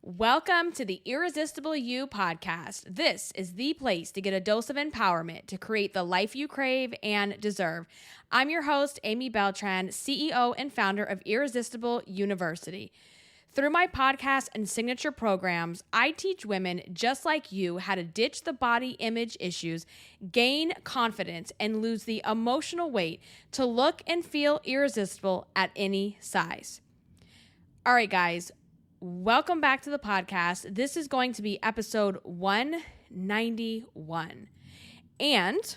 Welcome to the Irresistible You podcast. This is the place to get a dose of empowerment to create the life you crave and deserve. I'm your host, Amy Beltran, CEO and founder of Irresistible University. Through my podcast and signature programs, I teach women just like you how to ditch the body image issues, gain confidence, and lose the emotional weight to look and feel irresistible at any size. All right, guys. Welcome back to the podcast. This is going to be episode 191. And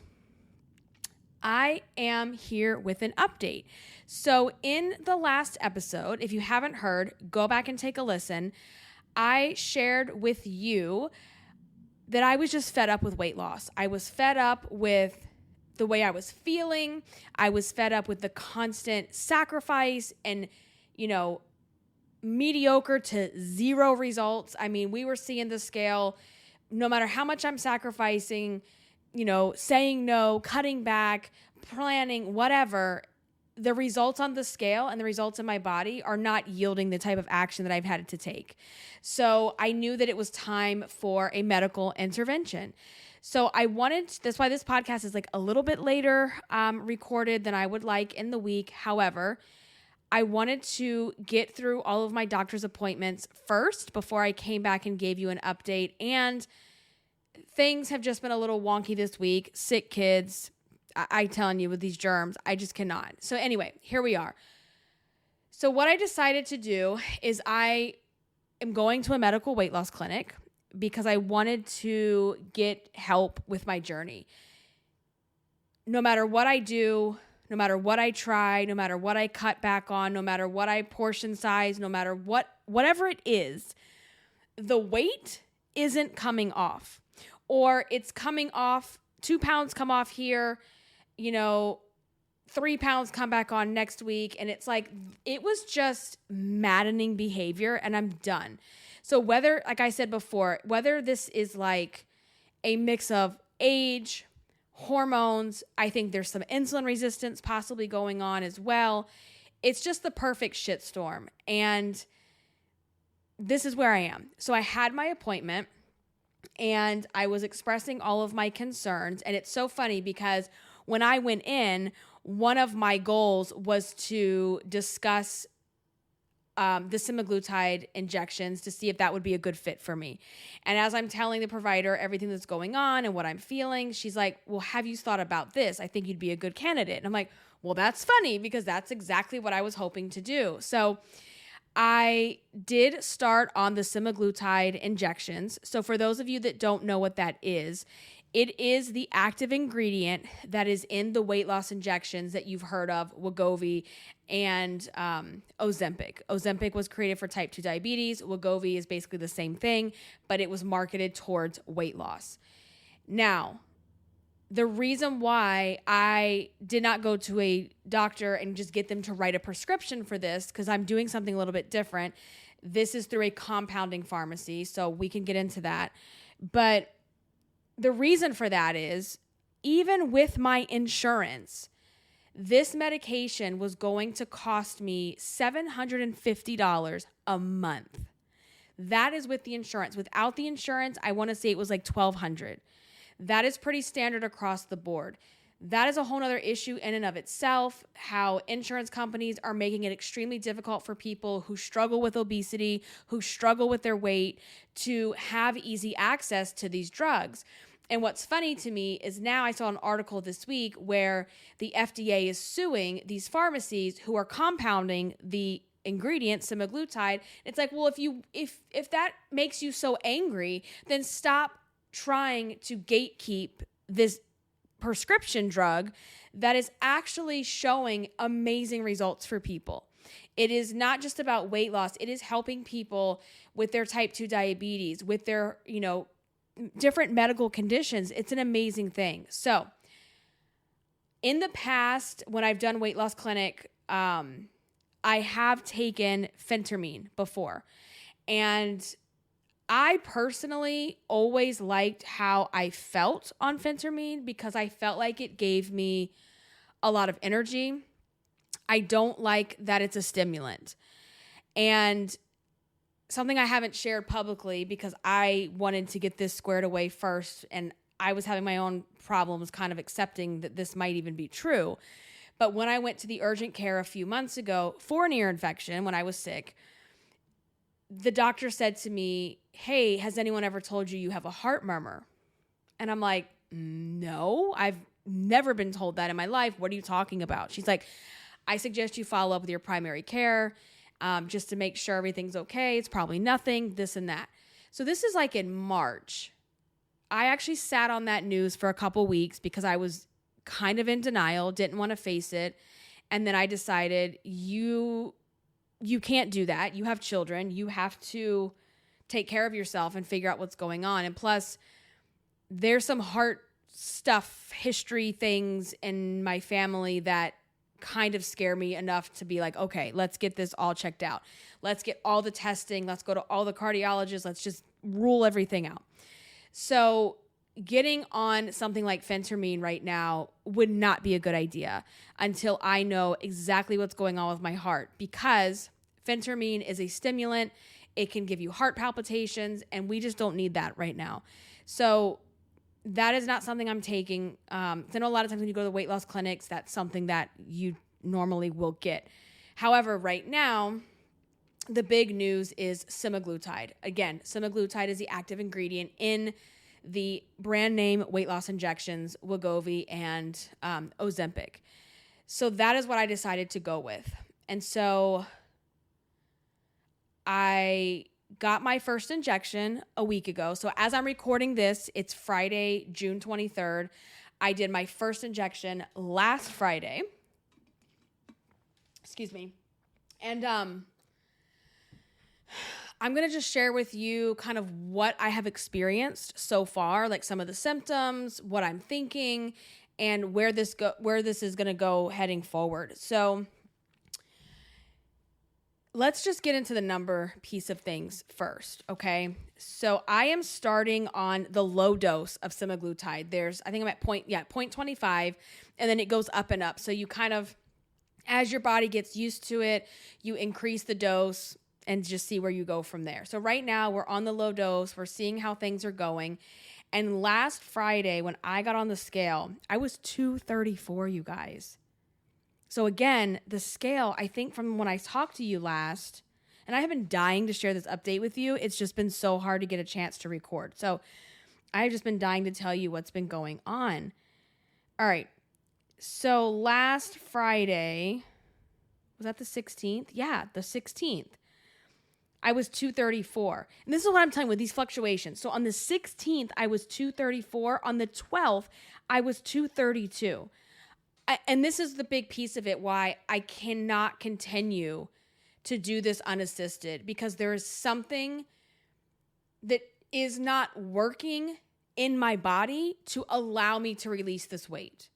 I am here with an update. So in the last episode, if you haven't heard, go back and take a listen. I shared with you that I was just fed up with weight loss. I was fed up with the way I was feeling. I was fed up with the constant sacrifice and, mediocre to zero results. I mean, we were seeing the scale, no matter how much I'm sacrificing, saying no, cutting back, planning, whatever, the results on the scale and the results in my body are not yielding the type of action that I've had to take. So I knew that it was time for a medical intervention. So that's why this podcast is like a little bit later recorded than I would like in the week. However, I wanted to get through all of my doctor's appointments first before I came back and gave you an update. And things have just been a little wonky this week. Sick kids, I telling you, with these germs, I just cannot. So anyway, here we are. So what I decided to do is I am going to a medical weight loss clinic because I wanted to get help with my journey. No matter what I do, no matter what I try, no matter what I cut back on, no matter what I portion size, no matter whatever it is, the weight isn't coming off. Or it's coming off, 2 pounds come off here, 3 pounds come back on next week. And it's like, it was just maddening behavior and I'm done. So whether, like I said before, whether this is like a mix of age, hormones, I think there's some insulin resistance possibly going on as well. It's just the perfect shitstorm. And this is where I am. So I had my appointment and I was expressing all of my concerns. And it's so funny because when I went in, one of my goals was to discuss the semaglutide injections to see if that would be a good fit for me. And as I'm telling the provider everything that's going on and what I'm feeling, she's like, well, have you thought about this? I think you'd be a good candidate. And I'm like, well, that's funny because that's exactly what I was hoping to do. So I did start on the semaglutide injections. So for those of you that don't know what that is, it is the active ingredient that is in the weight loss injections that you've heard of, Wegovy and Ozempic. Ozempic was created for type 2 diabetes. Wegovy is basically the same thing, but it was marketed towards weight loss. Now, the reason why I did not go to a doctor and just get them to write a prescription for this, because I'm doing something a little bit different. This is through a compounding pharmacy, so we can get into that. But the reason for that is, even with my insurance, this medication was going to cost me $750 a month. That is with the insurance. Without the insurance, I want to say it was like $1,200. That is pretty standard across the board. That is a whole other issue in and of itself, how insurance companies are making it extremely difficult for people who struggle with obesity, who struggle with their weight, to have easy access to these drugs. And what's funny to me is now I saw an article this week where the FDA is suing these pharmacies who are compounding the ingredient semaglutide. It's like, well, if that makes you so angry, then stop trying to gatekeep this prescription drug that is actually showing amazing results for people. It is not just about weight loss. It is helping people with their type 2 diabetes, with their, different medical conditions. It's an amazing thing. So in the past, when I've done weight loss clinic, I have taken phentermine before. And I personally always liked how I felt on phentermine because I felt like it gave me a lot of energy. I don't like that it's a stimulant. And something I haven't shared publicly because I wanted to get this squared away first, and I was having my own problems kind of accepting that this might even be true. But when I went to the urgent care a few months ago for an ear infection when I was sick, the doctor said to me, "Hey, has anyone ever told you you have a heart murmur?" And I'm like, "No, I've never been told that in my life. What are you talking about?" She's like, "I suggest you follow up with your primary care just to make sure everything's okay. It's probably nothing, this and that." So this is like in March. I actually sat on that news for a couple weeks because I was kind of in denial, didn't want to face it. And then I decided you can't do that. You have children. You have to take care of yourself and figure out what's going on. And plus, there's some heart stuff, history things in my family that kind of scare me enough to be like, okay, let's get this all checked out. Let's get all the testing. Let's go to all the cardiologists. Let's just rule everything out. So getting on something like phentermine right now would not be a good idea until I know exactly what's going on with my heart, because phentermine is a stimulant. It can give you heart palpitations, and we just don't need that right now. So that is not something I'm taking. I know a lot of times when you go to the weight loss clinics, that's something that you normally will get. However, right now, the big news is semaglutide. Again, semaglutide is the active ingredient in the brand name weight loss injections, Wegovy and Ozempic. So that is what I decided to go with. And so I got my first injection a week ago. So as I'm recording this, it's Friday, June 23rd. I did my first injection last Friday. Excuse me. And I'm going to just share with you kind of what I have experienced so far, like some of the symptoms, what I'm thinking, and where this is going to go heading forward. So let's just get into the number piece of things first, okay? So I am starting on the low dose of semaglutide. I think I'm at 0.25, and then it goes up and up. So you kind of, as your body gets used to it, you increase the dose and just see where you go from there. So right now we're on the low dose. We're seeing how things are going. And last Friday when I got on the scale, I was 234, you guys. So again, the scale, I think from when I talked to you last, and I have been dying to share this update with you. It's just been so hard to get a chance to record. So I've just been dying to tell you what's been going on. All right. So last Friday, was that the 16th? Yeah, the 16th. I was 234. And this is what I'm telling you with these fluctuations. So on the 16th, I was 234. On the 12th, I was 232. And this is the big piece of it, why I cannot continue to do this unassisted, because there is something that is not working in my body to allow me to release this weight.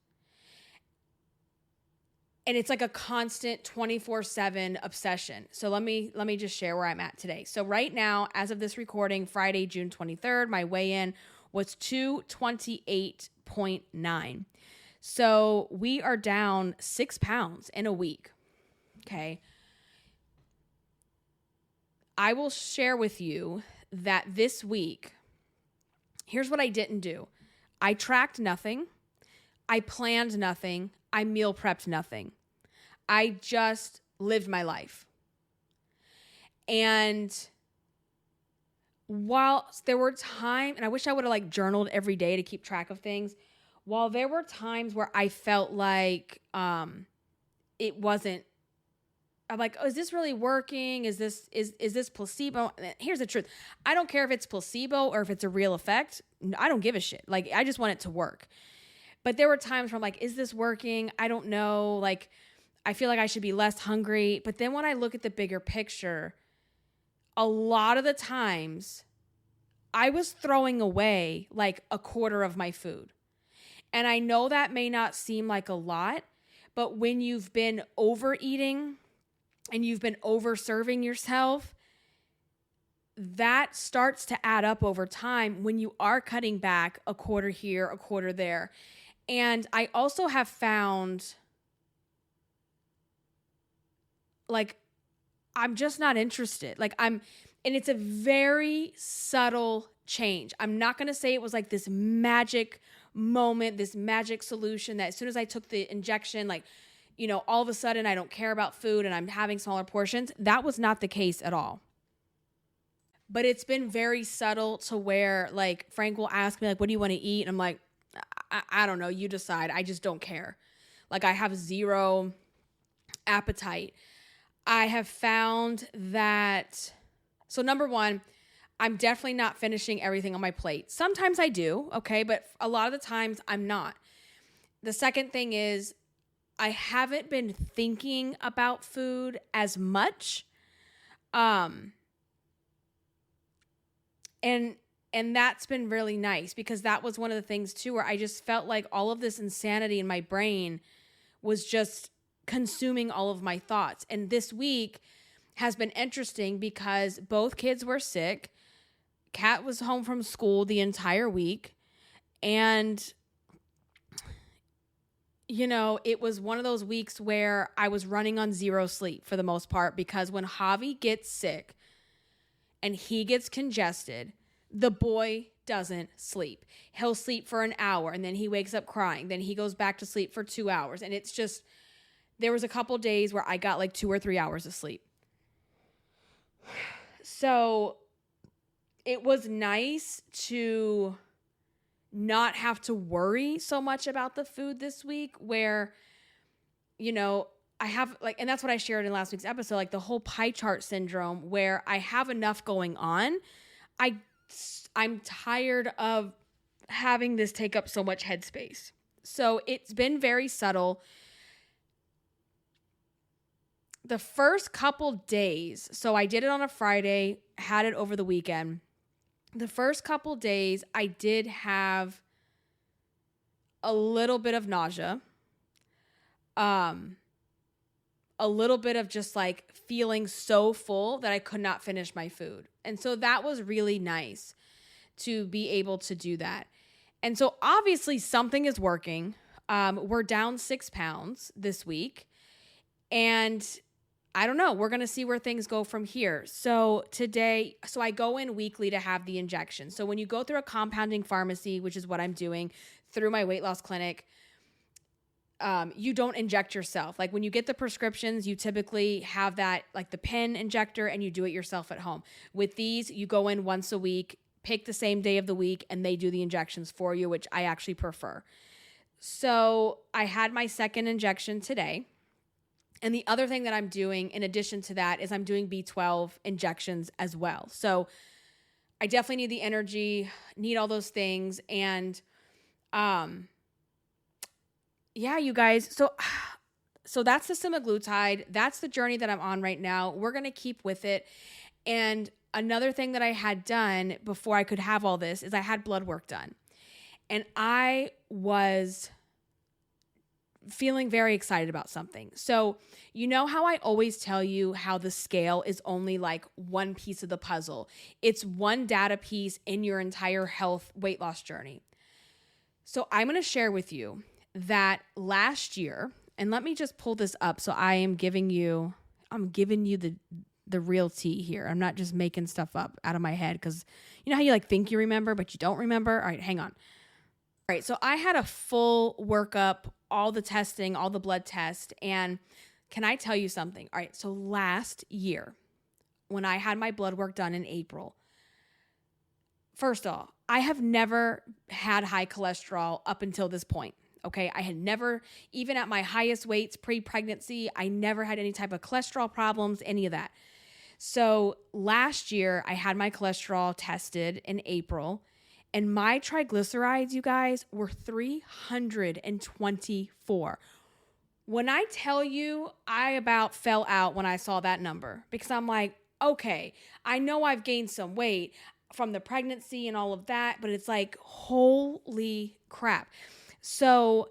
And it's like a constant 24/7 obsession. So let me just share where I'm at today. So right now, as of this recording, Friday, June 23rd, my weigh-in was 228.9. So we are down 6 pounds in a week. Okay. I will share with you that this week, here's what I didn't do. I tracked nothing. I planned nothing. I meal prepped nothing. I just lived my life. And while there were times, and I wish I would have like journaled every day to keep track of things, while there were times where I felt like it wasn't, I'm like, oh, is this really working? Is this placebo? Here's the truth. I don't care if it's placebo or if it's a real effect. I don't give a shit. Like, I just want it to work. But there were times where I'm like, is this working? I don't know. Like, I feel like I should be less hungry. But then when I look at the bigger picture, a lot of the times I was throwing away like a quarter of my food. And I know that may not seem like a lot, but when you've been overeating and you've been over-serving yourself, that starts to add up over time when you are cutting back a quarter here, a quarter there. And I also have found, like, I'm just not interested. And it's a very subtle change. I'm not going to say it was like this magic moment, this magic solution that as soon as I took the injection, all of a sudden I don't care about food and I'm having smaller portions. That was not the case at all. But it's been very subtle to where Frank will ask me what do you want to eat? And I'm like, I don't know. You decide. I just don't care. I have zero appetite. I have found that, so number one, I'm definitely not finishing everything on my plate. Sometimes I do, okay? But a lot of the times I'm not. The second thing is I haven't been thinking about food as much. And that's been really nice because that was one of the things too, where I just felt like all of this insanity in my brain was just consuming all of my thoughts. And this week has been interesting because both kids were sick. Kat was home from school the entire week. And, it was one of those weeks where I was running on zero sleep for the most part, because when Javi gets sick and he gets congested, the boy doesn't sleep. He'll sleep for an hour and then he wakes up crying. Then he goes back to sleep for 2 hours. And it's just, there was a couple days where I got 2 or 3 hours of sleep. So it was nice to not have to worry so much about the food this week, where, I have and that's what I shared in last week's episode, the whole pie chart syndrome, where I have enough going on. I'm tired of having this take up so much headspace. So it's been very subtle. The first couple days, so I did it on a Friday, had it over the weekend. The first couple days, I did have a little bit of nausea. A little bit of just feeling so full that I could not finish my food. And so that was really nice to be able to do that. And so obviously something is working. We're down 6 pounds this week. And I don't know. We're going to see where things go from here. So I go in weekly to have the injection. So when you go through a compounding pharmacy, which is what I'm doing through my weight loss clinic, you don't inject yourself. When you get the prescriptions, you typically have that, the pen injector, and you do it yourself at home. With these, you go in once a week, pick the same day of the week, and they do the injections for you, which I actually prefer. So I had my second injection today. And the other thing that I'm doing in addition to that is I'm doing B12 injections as well. So I definitely need the energy, need all those things. And, yeah, you guys. So that's the semaglutide. That's the journey that I'm on right now. We're going to keep with it. And another thing that I had done before I could have all this is I had blood work done. And I was feeling very excited about something. So, how I always tell you how the scale is only one piece of the puzzle. It's one data piece in your entire health weight loss journey. So I'm going to share with you that last year, and let me just pull this up so I'm giving you the real tea here. I'm not just making stuff up out of my head, because you know how you think you remember, but you don't remember? All right, hang on. All right, so I had a full workup, all the testing, all the blood tests, and can I tell you something? All right, so last year, when I had my blood work done in April, first of all, I have never had high cholesterol up until this point, okay? I had never, even at my highest weights pre-pregnancy, I never had any type of cholesterol problems, any of that. So last year, I had my cholesterol tested in April, and my triglycerides, you guys, were 324. When I tell you, I about fell out when I saw that number, because I'm like, okay, I know I've gained some weight from the pregnancy and all of that, but it's holy crap. So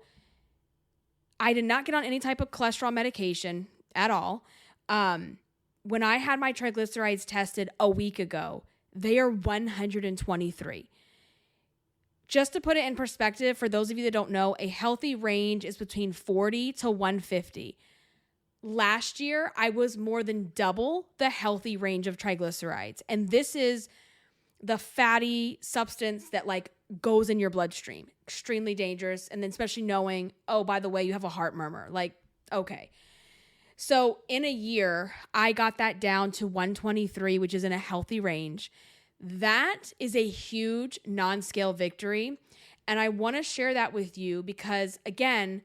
I did not get on any type of cholesterol medication at all. When I had my triglycerides tested a week ago, they are 123. Just to put it in perspective, for those of you that don't know, a healthy range is between 40 to 150. last year, I was more than double the healthy range of triglycerides. And this is the fatty substance that like goes in your bloodstream. Extremely dangerous. And then especially knowing, oh, by the way, you have a heart murmur. Like, okay. So in a year, I got that down to 123, which is in a healthy range. That is a huge non-scale victory. And I want to share that with you because, again,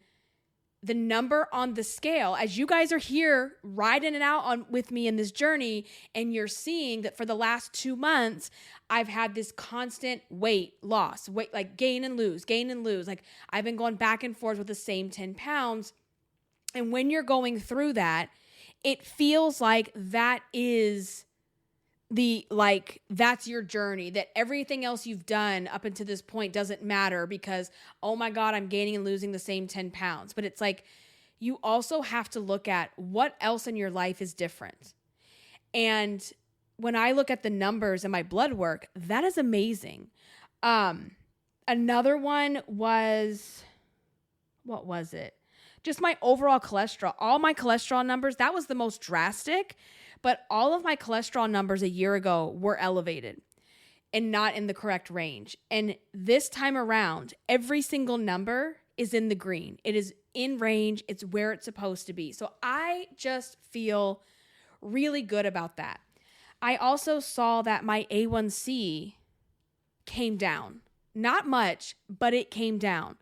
the number on the scale, as you guys are here riding it out with me in this journey, and you're seeing that for the last 2 months, I've had this constant weight loss, weight like gain and lose. Like I've been going back and forth with the same 10 pounds. And when you're going through that, it feels like that is that's your journey, that everything else you've done up until this point doesn't matter because, oh my God, I'm gaining and losing the same 10 pounds. But it's like, you also have to look at what else in your life is different. And when I look at the numbers in my blood work, that is amazing. Another one was, what was it? Just my overall cholesterol. All my cholesterol numbers, that was the most drastic. But all of my cholesterol numbers a year ago were elevated and not in the correct range. And this time around, every single number is in the green. It is in range. It's where it's supposed to be. So I just feel really good about that. I also saw that my A1C came down. Not much, but it came down.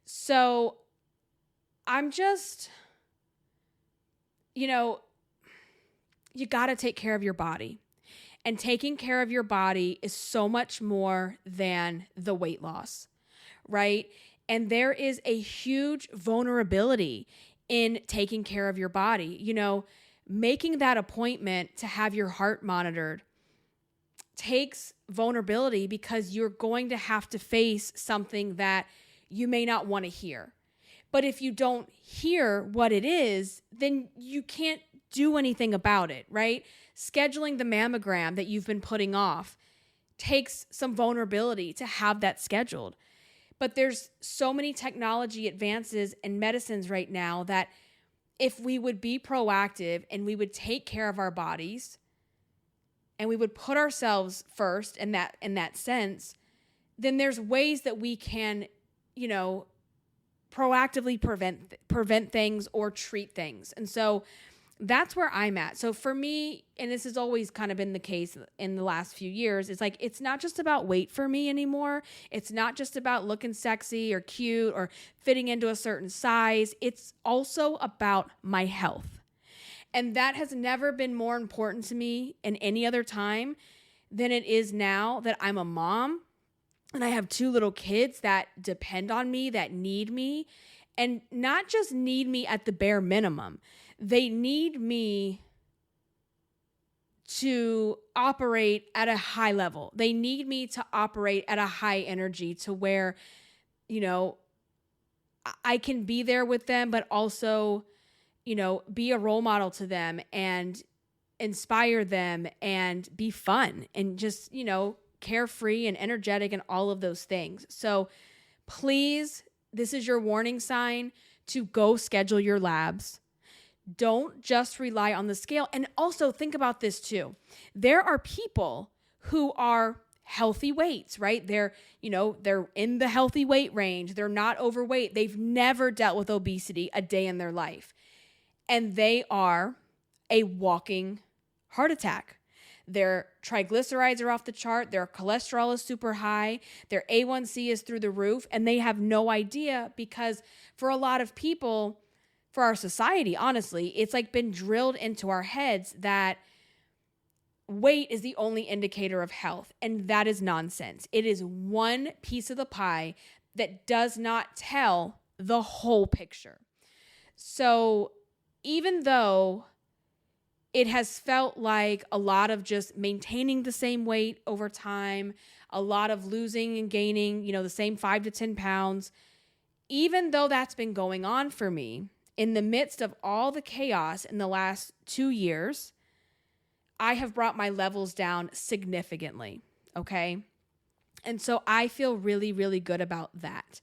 So I'm just, you got to take care of your body. And taking care of your body is so much more than the weight loss, right? And there is a huge vulnerability in taking care of your body. Making that appointment to have your heart monitored takes vulnerability because you're going to have to face something that you may not want to hear. But if you don't hear what it is, then you can't do anything about it, right? Scheduling the mammogram that you've been putting off takes some vulnerability to have that scheduled. But there's so many technology advances and medicines right now that if we would be proactive and we would take care of our bodies and we would put ourselves first in that sense, then there's ways that we can, proactively prevent things or treat things. And so that's where I'm at. So for me, and this has always kind of been the case in the last few years, it's like, it's not just about weight for me anymore. It's not just about looking sexy or cute or fitting into a certain size. It's also about my health. And that has never been more important to me in any other time than it is now that I'm a mom and I have 2 little kids that depend on me, that need me, and not just need me at the bare minimum. They need me to operate at a high level. They need me to operate at a high energy to where, I can be there with them, but also, be a role model to them and inspire them and be fun and just, carefree and energetic and all of those things. So please, this is your warning sign to go schedule your labs. Don't just rely on the scale. And also think about this too. There are people who are healthy weights, right? They're in the healthy weight range. They're not overweight. They've never dealt with obesity a day in their life. And they are a walking heart attack. Their triglycerides are off the chart. Their cholesterol is super high. Their A1C is through the roof. And they have no idea because for a lot of people, for our society, honestly, it's like been drilled into our heads that weight is the only indicator of health. And that is nonsense. It is one piece of the pie that does not tell the whole picture. So even though it has felt like a lot of just maintaining the same weight over time, a lot of losing and gaining, the same 5 to 10 pounds, even though that's been going on for me, in the midst of all the chaos in the last 2 years, I have brought my levels down significantly, okay? And so I feel really, really good about that.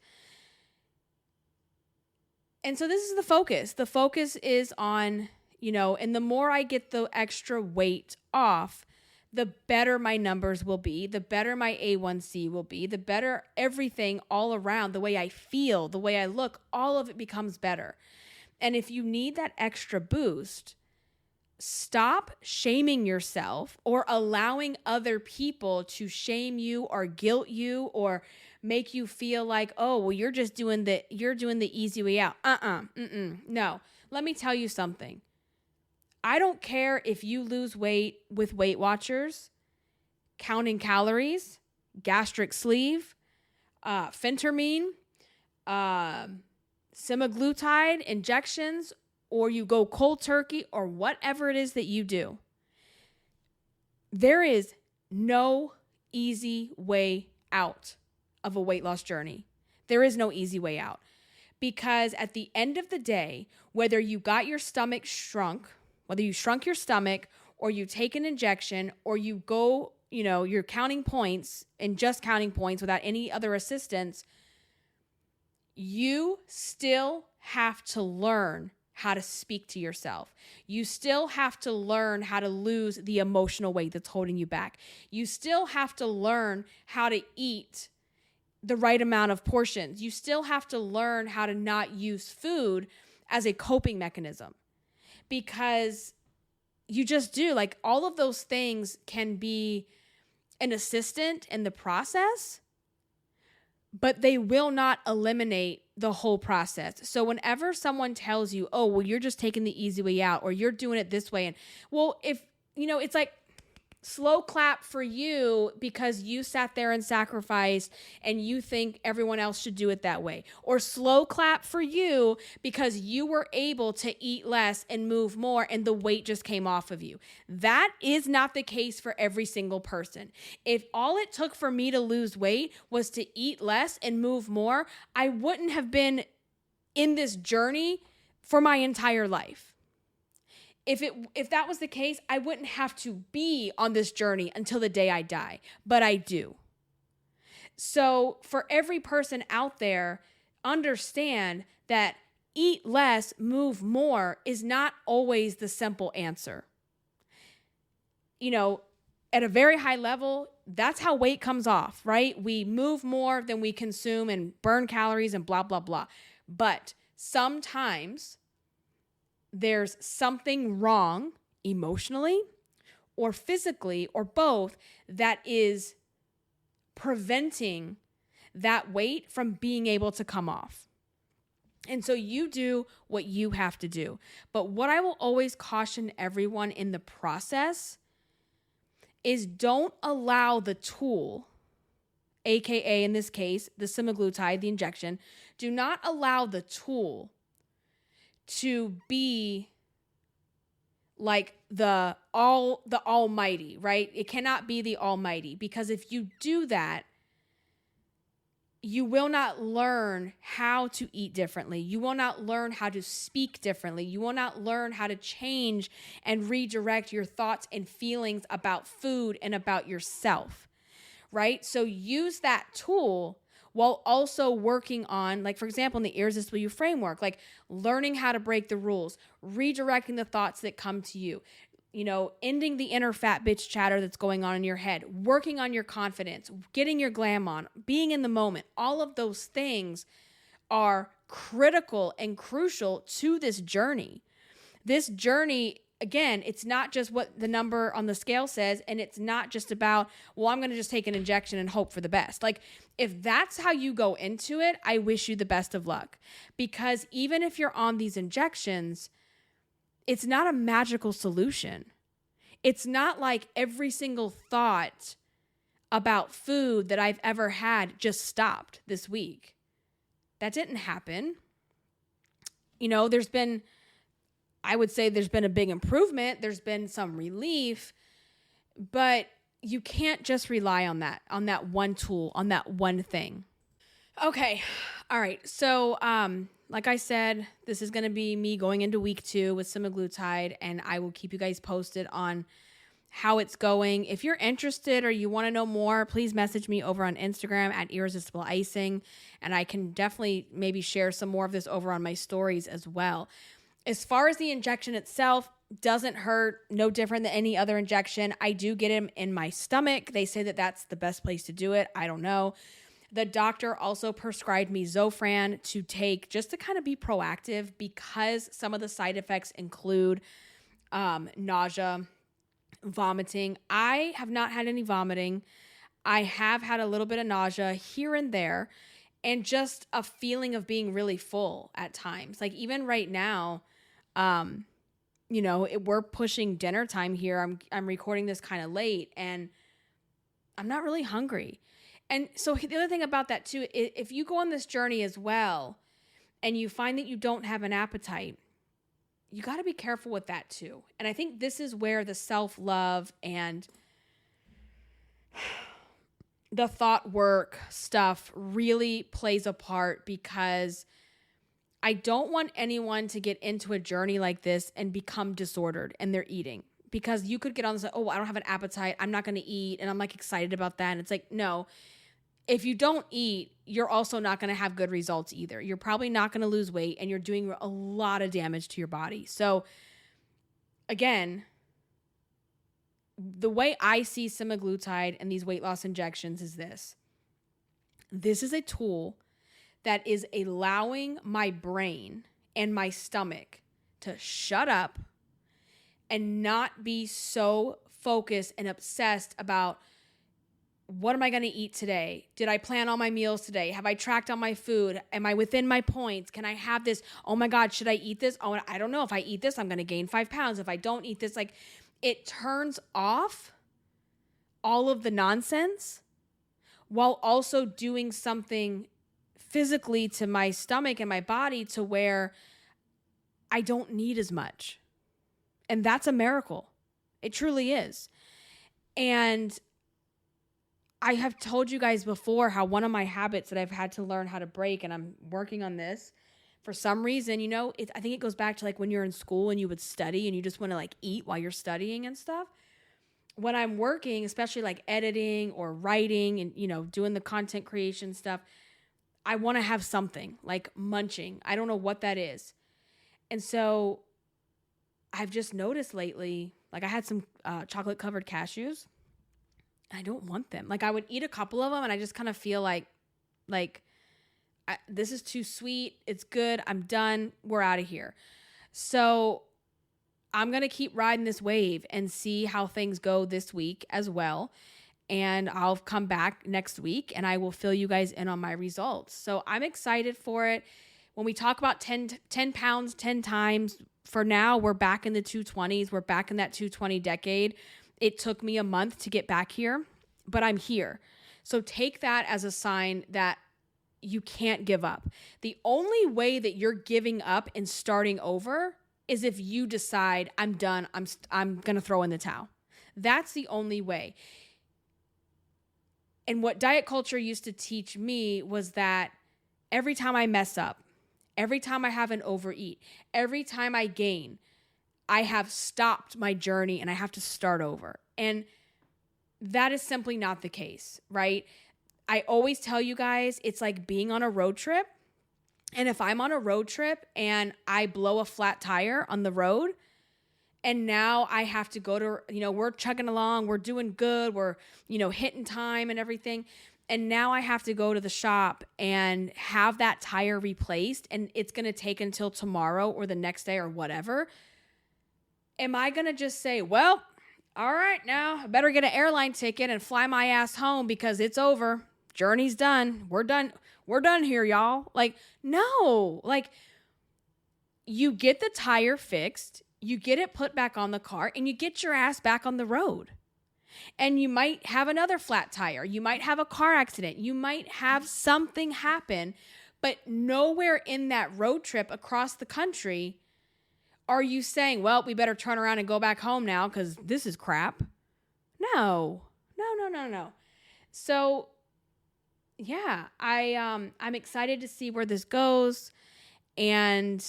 And so this is the focus. The focus is on, and the more I get the extra weight off, the better my numbers will be, the better my A1C will be, the better everything all around, the way I feel, the way I look, all of it becomes better. And if you need that extra boost, stop shaming yourself or allowing other people to shame you or guilt you or make you feel like, oh, well, you're doing the easy way out. No. Let me tell you something. I don't care if you lose weight with Weight Watchers, counting calories, gastric sleeve, phentermine, semaglutide injections, or you go cold turkey, or whatever it is that you do. There is no easy way out of a weight loss journey. There is no easy way out. Because at the end of the day, whether you got your stomach shrunk, whether you shrunk your stomach, or you take an injection, or you go, you're counting points and just counting points without any other assistance, you still have to learn how to speak to yourself. You still have to learn how to lose the emotional weight that's holding you back. You still have to learn how to eat the right amount of portions. You still have to learn how to not use food as a coping mechanism, because you just do. Like, all of those things can be an assistant in the process, but they will not eliminate the whole process. So whenever someone tells you, oh, well, you're just taking the easy way out, or you're doing it this way, and well, if, it's like slow clap for you because you sat there and sacrificed and you think everyone else should do it that way. Or slow clap for you because you were able to eat less and move more and the weight just came off of you. That is not the case for every single person. If all it took for me to lose weight was to eat less and move more, I wouldn't have in this journey for my entire life. If that was the case, I wouldn't have to be on this journey until the day I die, but I do. So for every person out there, understand that eat less, move more is not always the simple answer. At a very high level, that's how weight comes off, right? We move more than we consume and burn calories and blah, blah, blah. But sometimes there's something wrong emotionally or physically or both that is preventing that weight from being able to come off. And so you do what you have to do. But what I will always caution everyone in the process is don't allow the tool, aka in this case, the semaglutide, the injection, do not allow the tool to be like the almighty, right? It cannot be the almighty, because if you do that, you will not learn how to eat differently. You will not learn how to speak differently. You will not learn how to change and redirect your thoughts and feelings about food and about yourself, right? So use that tool while also working on, like, for example, in the Irresistible You framework, like learning how to break the rules, redirecting the thoughts that come to you, ending the inner fat bitch chatter that's going on in your head, working on your confidence, getting your glam on, being in the moment. All of those things are critical and crucial to this journey. This journey, again, it's not just what the number on the scale says, and it's not just about, well, I'm going to just take an injection and hope for the best. Like, if that's how you go into it, I wish you the best of luck. Because even if you're on these injections, it's not a magical solution. It's not like every single thought about food that I've ever had just stopped this week. That didn't happen. I would say there's been a big improvement. There's been some relief, but you can't just rely on that one tool, on that one thing. Okay. All right. So, like I said, this is going to be me going into week 2 with semaglutide, and I will keep you guys posted on how it's going. If you're interested or you want to know more, please message me over on Instagram at Irresistible Icing, and I can definitely maybe share some more of this over on my stories as well. As far as the injection itself, doesn't hurt, no different than any other injection. I do get them in my stomach. They say that that's the best place to do it. I don't know. The doctor also prescribed me Zofran to take just to kind of be proactive, because some of the side effects include nausea, vomiting. I have not had any vomiting. I have had a little bit of nausea here and there, and just a feeling of being really full at times. Like even right now, we're pushing dinner time here. I'm recording this kind of late, and I'm not really hungry. And so the other thing about that too, if you go on this journey as well, and you find that you don't have an appetite, you got to be careful with that too. And I think this is where the self-love and the thought work stuff really plays a part, because I don't want anyone to get into a journey like this and become disordered in their eating, because you could get on this, like, oh, I don't have an appetite, I'm not going to eat, and I'm like excited about that. And it's like, no, if you don't eat, you're also not going to have good results either. You're probably not going to lose weight, and you're doing a lot of damage to your body. So again, the way I see semaglutide and these weight loss injections is this. This is a tool that is allowing my brain and my stomach to shut up and not be so focused and obsessed about, what am I going to eat today? Did I plan all my meals today? Have I tracked all my food? Am I within my points? Can I have this? Oh my God, should I eat this? Oh, I don't know. If I eat this, I'm going to gain 5 pounds. If I don't eat this, like, it turns off all of the nonsense while also doing something physically to my stomach and my body to where I don't need as much. And that's a miracle. It truly is. And I have told you guys before how one of my habits that I've had to learn how to break, and I'm working on this for some reason, I think it goes back to like when you're in school and you would study and you just want to like eat while you're studying and stuff. When I'm working, especially like editing or writing and, doing the content creation stuff, I want to have something like munching. I don't know what that is. And so I've just noticed lately, like I had some chocolate covered cashews. I don't want them. Like I would eat a couple of them and I just kind of feel like this is too sweet. It's good. I'm done. We're out of here. So I'm going to keep riding this wave and see how things go this week as well. And I'll come back next week and I will fill you guys in on my results. So I'm excited for it. When we talk about 10 pounds, 10 times, for now, we're back in the 220s. We're back in that 220 decade. It took me a month to get back here, but I'm here. So take that as a sign that you can't give up. The only way that you're giving up and starting over is if you decide, I'm done, I'm going to throw in the towel. That's the only way. And what diet culture used to teach me was that every time I mess up, every time I have an overeat, every time I gain, I have stopped my journey and I have to start over. And that is simply not the case, right? I always tell you guys, it's like being on a road trip. And if I'm on a road trip and I blow a flat tire on the road, and now I have to go to, we're chugging along, we're doing good, we're, hitting time and everything. And now I have to go to the shop and have that tire replaced, and it's going to take until tomorrow or the next day or whatever. Am I going to just say, well, all right, now I better get an airline ticket and fly my ass home because it's over. Journey's done. We're done. We're done here, y'all. Like, no, like you get the tire fixed, you get it put back on the car, and you get your ass back on the road. And you might have another flat tire. You might have a car accident. You might have something happen, but nowhere in that road trip across the country are you saying, well, we better turn around and go back home now because this is crap. No. So, yeah, I'm excited to see where this goes. And,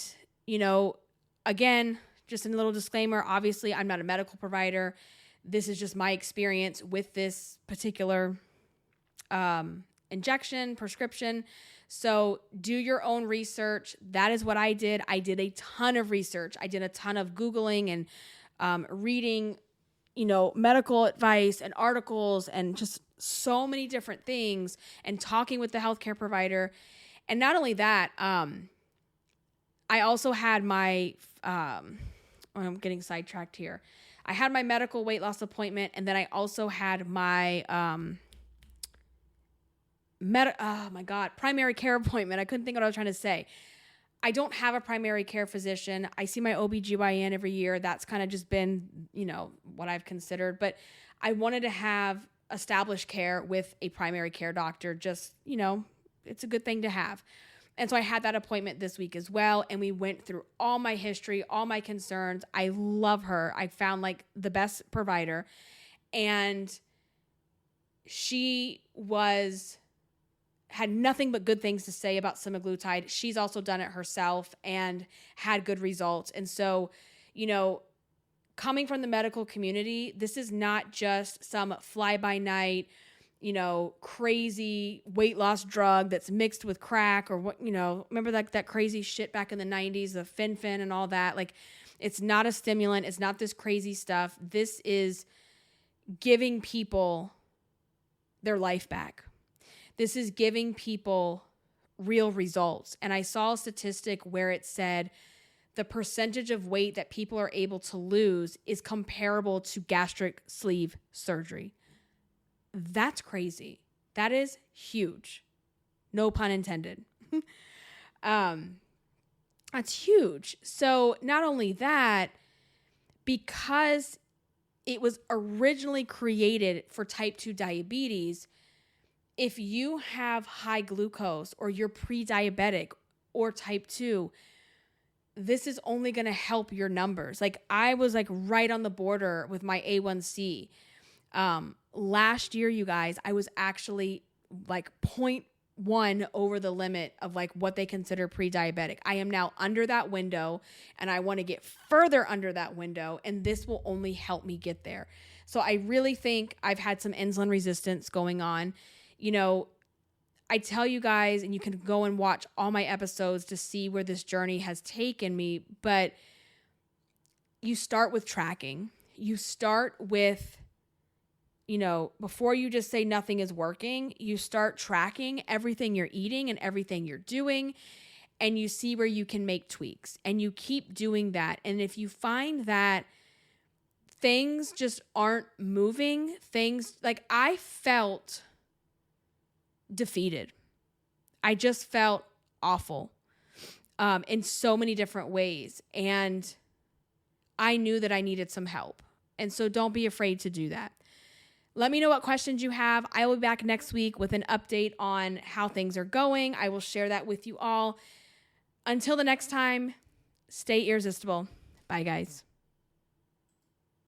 again, just a little disclaimer, obviously, I'm not a medical provider. This is just my experience with this particular injection, prescription. So do your own research. That is what I did. I did a ton of research. I did a ton of Googling and reading, medical advice and articles and just so many different things, and talking with the healthcare provider. And not only that, I also had my, I'm getting sidetracked here. I had my medical weight loss appointment, and then I also had my primary care appointment. I couldn't think of what I was trying to say. I don't have a primary care physician. I see my OBGYN every year. That's kind of just been, what I've considered. But I wanted to have established care with a primary care doctor. Just, it's a good thing to have. And so I had that appointment this week as well. And we went through all my history, all my concerns. I love her. I found like the best provider. And she had nothing but good things to say about semaglutide. She's also done it herself and had good results. And so, coming from the medical community, this is not just some fly-by-night, crazy weight loss drug that's mixed with crack or what, remember that crazy shit back in the 90s, the fen and all that. Like, it's not a stimulant. It's not this crazy stuff. This is giving people their life back. This is giving people real results. And I saw a statistic where it said the percentage of weight that people are able to lose is comparable to gastric sleeve surgery. That's crazy. That is huge. No pun intended. That's huge. So not only that, because it was originally created for type 2 diabetes, if you have high glucose or you're pre-diabetic or type 2, this is only going to help your numbers. Like, I was like right on the border with my A1C. Last year, you guys, I was actually like 0.1 over the limit of like what they consider pre-diabetic. I am now under that window, and I want to get further under that window, and this will only help me get there. So I really think I've had some insulin resistance going on. I tell you guys, and you can go and watch all my episodes to see where this journey has taken me, but you start with tracking. You start with, before you just say nothing is working, you start tracking everything you're eating and everything you're doing, and you see where you can make tweaks, and you keep doing that. And if you find that things just aren't moving, like I felt defeated. I just felt awful in so many different ways. And I knew that I needed some help. And so don't be afraid to do that. Let me know what questions you have. I will be back next week with an update on how things are going. I will share that with you all. Until the next time, stay irresistible. Bye, guys.